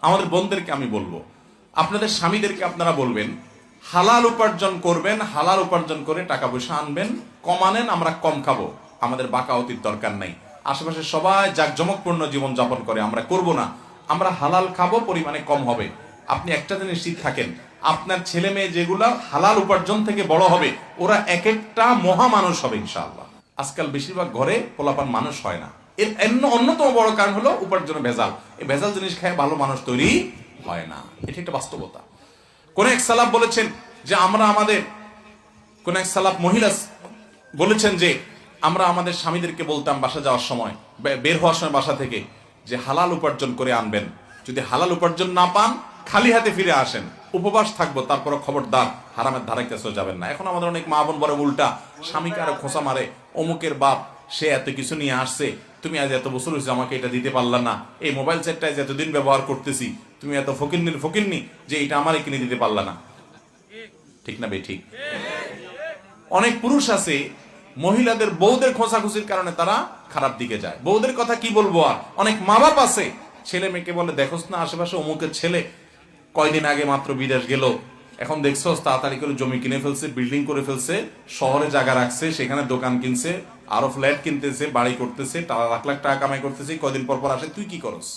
আমাদের বোনদেরকে আমি বলবো, আপনাদের স্বামীদেরকে আপনারা বলবেন হালাল উপার্জন করবেন, হালাল উপার্জন করে টাকা পয়সা আনবেন, কম আনেন, আমরা কম খাবো, আমাদের বাকাওয়াতির দরকার নাই। আশেপাশে সবাই জাঁকজমকপূর্ণ জীবন যাপন করে, আমরা করব না, আমরা হালাল খাবো, পরিমাণে কম হবে। আপনি একটা জিনিস নিশ্চিত থাকেন, আপনার ছেলে মেয়ে যেগুলা হালাল উপার্জন থেকে বড় হবে, ওরা এক একটা মহা মানুষ হবে ইনশাআল্লাহ। আজকাল বেশিরভাগ ঘরে পোলাপান মানুষ হয় না, এর অন্যতম বড় কারণ হলো উপার্জনের ভেজাল। এই ভেজাল জিনিস খেয়ে ভালো মানুষ তৈরি হয় না, এটা একটা বাস্তবতা। কোন এক সালাফ বলেছেন যে কোন এক সালাফ মহিলা বলেছেন যে আমরা আমাদের স্বামীদেরকে বলতাম বাসা যাওয়ার সময়, বের হওয়ার সময় বাসা থেকে, যে হালাল উপার্জন করে আনবেন, যদি হালাল উপার্জন না পান খালি হাতে ফিরে আসেন, উপবাস থাকবো, তারপরে খবরদার হারামের ধারে কাছেও যাবেন না। এখন আমাদের অনেক মা বোন বলে উল্টা, স্বামীকে আরো খোঁচা মারে, অমুকের বাপ সে এত কিছু নিয়ে আসছে, তুমি আজ এত বছর হয়েছে আমাকে এটা দিতে পারলা না, এই মোবাইল সেটটা এতদিন ব্যবহার করতেছি, তুমি এত ফকিন্নি যে এটা আমারে কিনে দিতে পারলা না। ঠিক না বে ঠিক? অনেক পুরুষ আছে মহিলাদের বউদের খোঁচাখুচির কারণে তারা খারাপ দিকে যায়। বউদের কথা কি বলবো আর, অনেক মা বাপ আছে ছেলে মেয়েকে বলে দেখোস না আশেপাশে অমুকের ছেলে কয়দিন আগে মাত্র বিদেশ গেল, এখন দেখছোস তাড়াতাড়ি করে জমি কিনে ফেলছে, বিল্ডিং করে ফেলছে, শহরে জায়গা রাখছে, সেখানে দোকান কিনছে, আরো ফ্ল্যাট কিনতেছে, বাড়ি করতেছে, লাখ লাখ টাকা কামাই করতেছে, কয়দিন পর পর আসে, তুই কি করস?